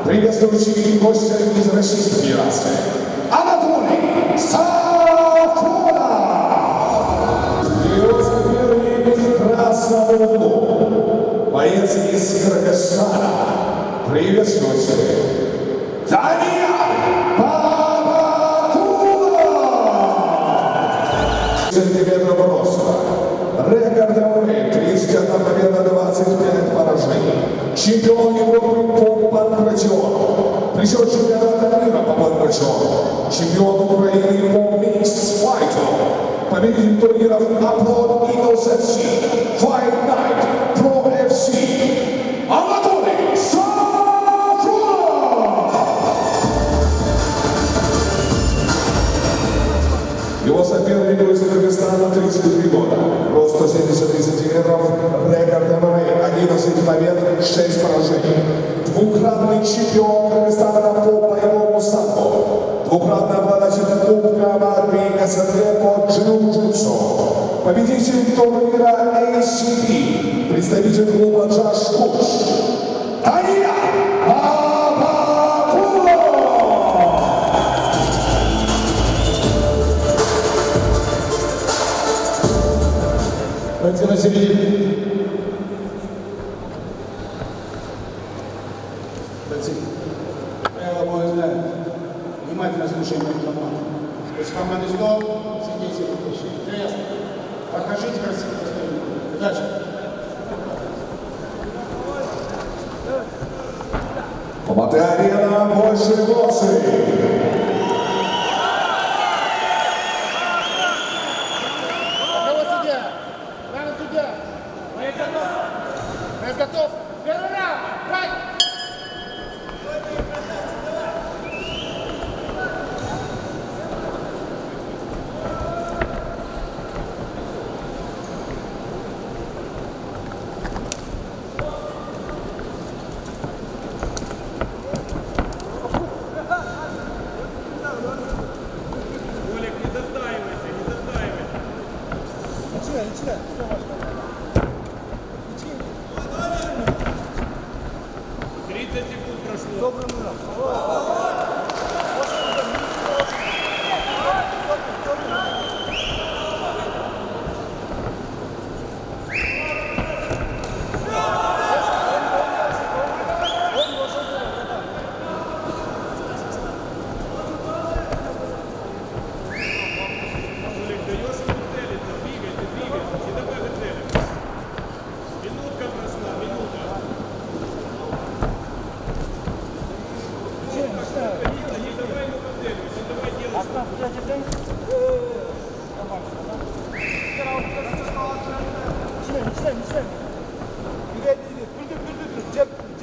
приветствующий гостя из Российской Федерации Анатолий Сафронов. Его соперник в красном углу, боец из Кыргызстана. Приветствуйте, Данияр Бабакулов. Сантиметров роста. Рекорд ММА 31 победа, 25 поражений. Чемпион Европы по панкратиону. Причем чемпионата мира по панкратиону. Чемпион Украины по микс-файту. Победитель турниров Upload Eagles FC, Fight Night, Pro FC. Анатолий Сафронов! Его соперник из Кыргызстана, 33 года. Рост 173 сантиметров, рекорд ММА 11 побед, 6 поражений. Двукратный чемпион Кыргызстана по боевому самбо. Двукратный обладатель Кубка Амадби СНГ по джиу-джитсу. Победитель турнира ACB, представитель клуба Джаш Куч. Данияр Бабакулов! Пойдите на середину. Правила боя знаем. Внимательно слушаем команду. То есть команды стоп, сидите, выключите. Все ясно? Покажите красиво постоянно. Дальше. Помотай-арена, больше эмоций. Готов! Первый раунд! Файт! Олег, не застаивайся, не застаивайся. Начинай. 30 секунд прошло. Олег, даешь ему целиться, двигайся, и давай выцелим. Минутка прошла, минута. Не давай ему выцеливать, не давай делать. Начинай.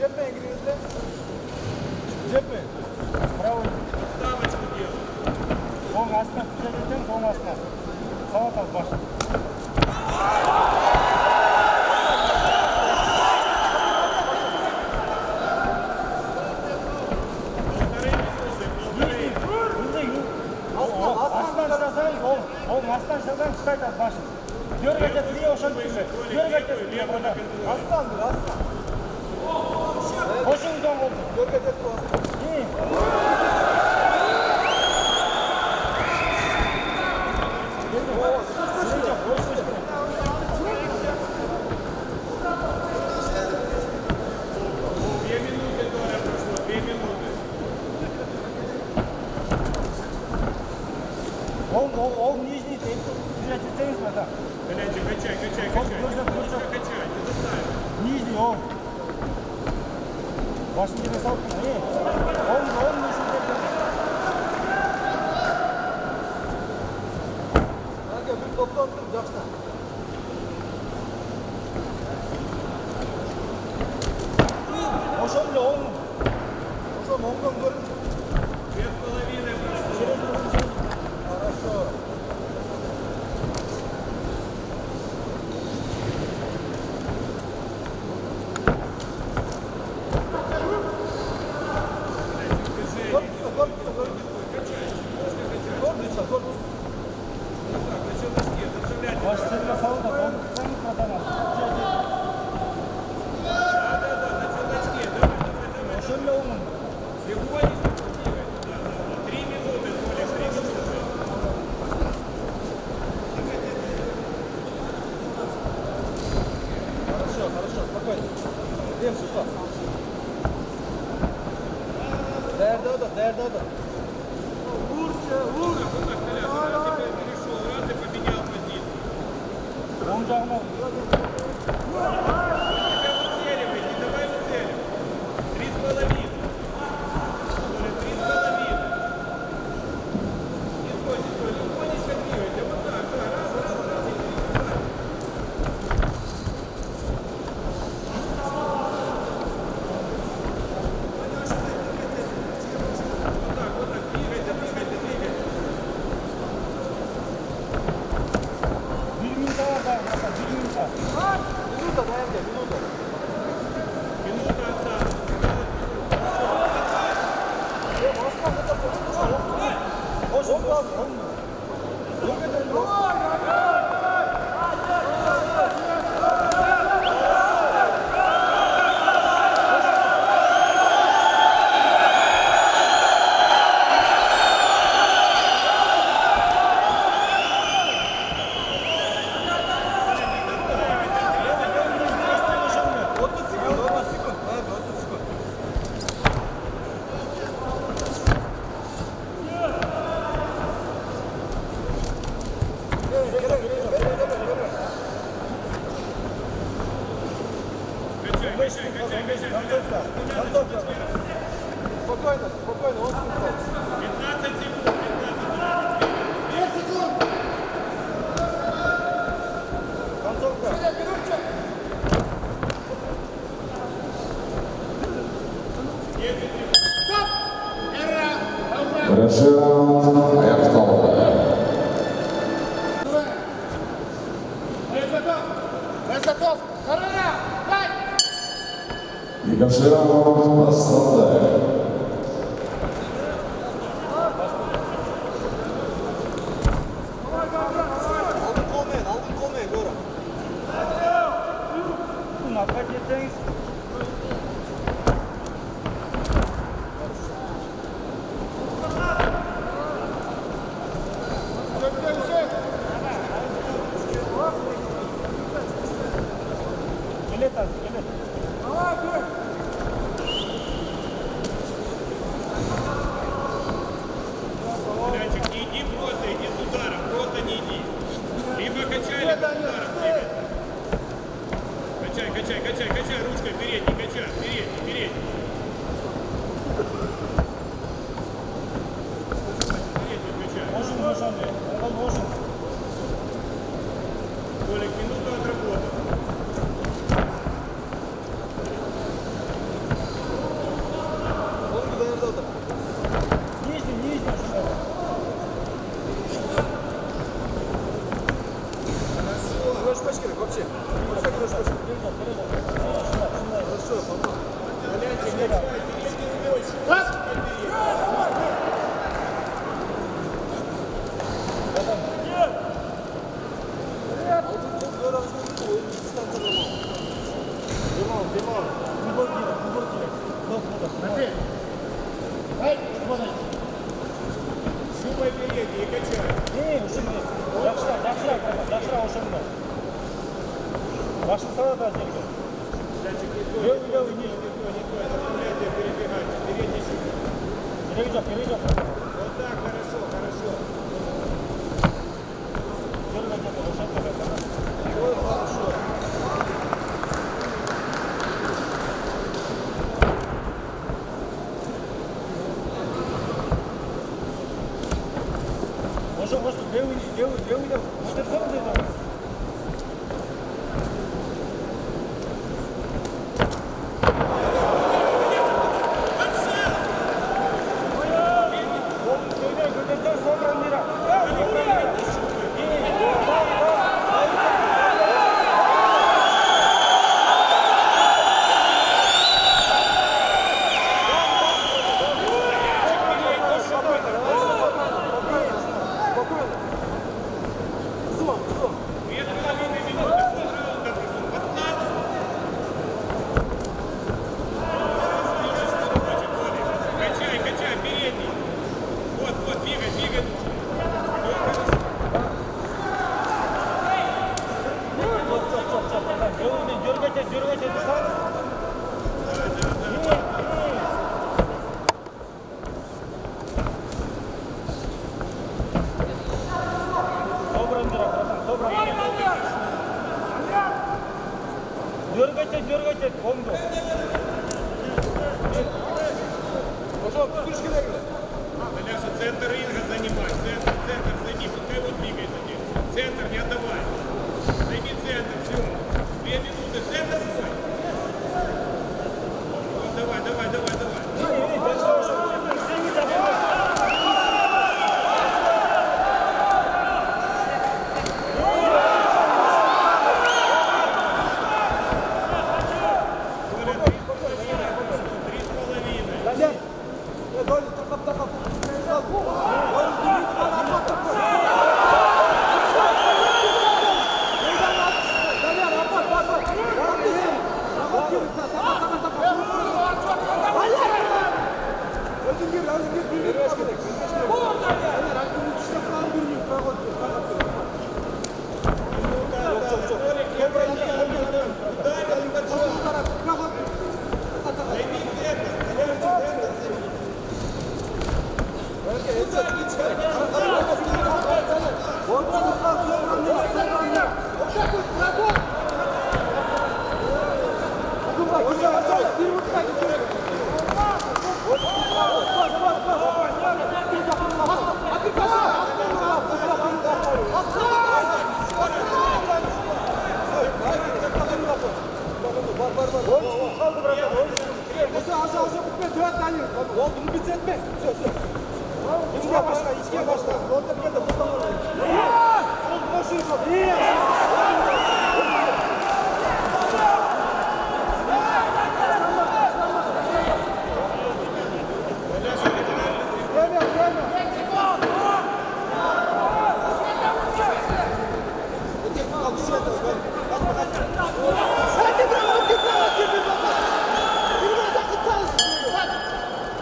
Cepme giriyorsun. Cepme. Bravo. Ставочку делай. Son aslan tutacaksın, son aslan. Sağa tak baş. Aslan şasan, aslan şasan çıkartır başını. Görmece duruyor, oşan duruyor. Görmece duruyor burada. Aslandır, aslan. Koşun uzun oldu. Görmece duruyor aslan. İyi. Две минуты, Толя, прошло, 2 минуты. Он нижний, держитесь на так. Колячик, качай. Качай, не заставь. Нижний, он. Başını yere salkın. İyi. On nişin tekrar. Kanka bir toplandım, yakışta. Hoşum bile on. Hoşum ondan görün. 2,5 прошло. Хорошо. Başlarına sağ ol da ben sen katamazsın. Да, на челночке, давай. Şöyle olmadı. Бегунишь, двигай. Да, да, да. 3 минуты, Толик, 3 минуты. Хорошо, спокойно. Держи, стоп. Değerli oda. Вот так, Колян, раз ты перешел, раз ты поменял позицию. Оң жағына. Тебя выцеливай, не давай выцеливать. 3,5. Толя, 3,5. Не стой, легонечко двигайся. Вот так, да, раз, и давай. Вот так, двигайся. Bir minta var daha. Bir minta. Minuta değerli, minuta. Минута осталась. Koş, koş. Качай. Спокойно, 15 секунд. 5 секунд. концовка. Стоп. Эра. Перший раунд порядковий. Высотов. Карара. Дай. І перший раунд наступає. Aldın kolmayı, doğru. Bunu atmak yetseniz. Gelet az, gelet. Мячик, не иди просто, иди с ударом, просто не иди. Либо качай, либо с ударом двигай. Качай, ручкой передней, качай, передней. Переднюю качай. Ожин, он ожин. Толик, минуту отработал. Oğlum değerli oda. Нижний, шумел. Güreşmek gerek, вообще. Güreşmek. Хорошо, пойдем. Мячик, качай, переднюю больше. Раз. Aldın kol, doğru aldın. Oyun distansa tamam. Devam. Убор делать. Смотри. Дай. Шумой передней и качай. Не, ушибли. Жақшырақ ушибли. Башын сала да жерге. Мячик, не то, Левый, не то, это понятие перебегать. Передний шаг. Керегі жоқ. Вот так, хорошо. Жерге где-то ошатты. Ой, хорошо. Может, левый. Может, это это? Спокойно. Зон. Дойль, тақап.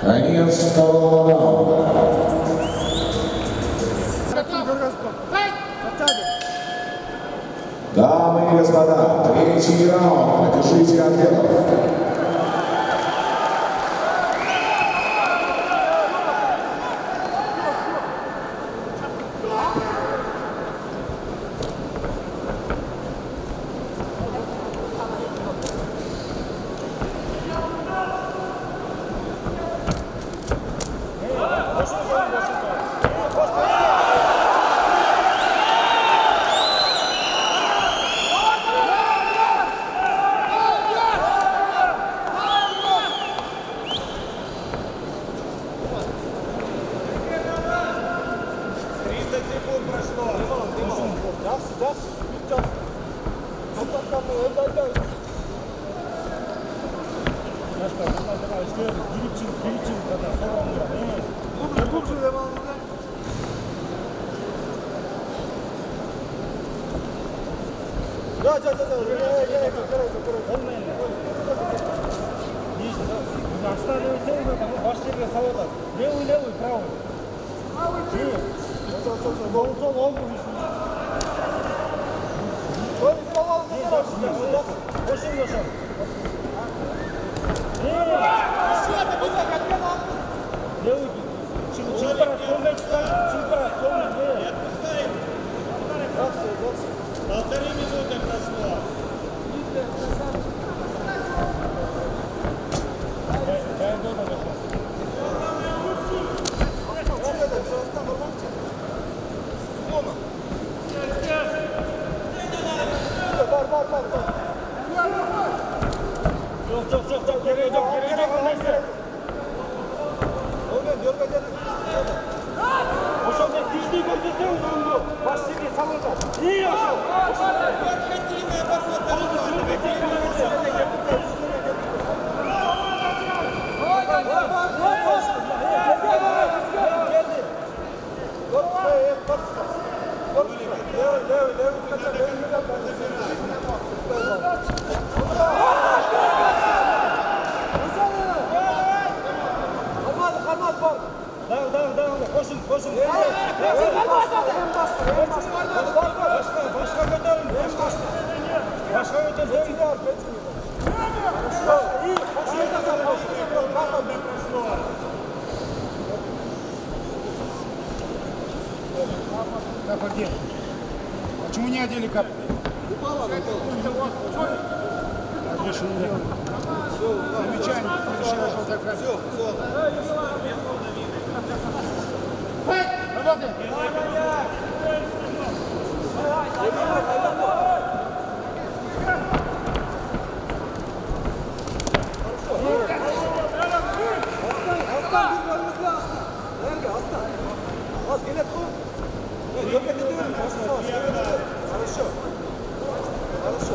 Конец второго раунда. Дамы и господа, третий раунд. Поддержите атлетов. Полторы минуты прошло. Почему не одели капли? Замечание. Хорошо.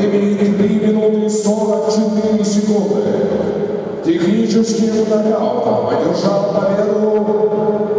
времени 3 минуты 44 секунды. Техническим нокаутом одержал победу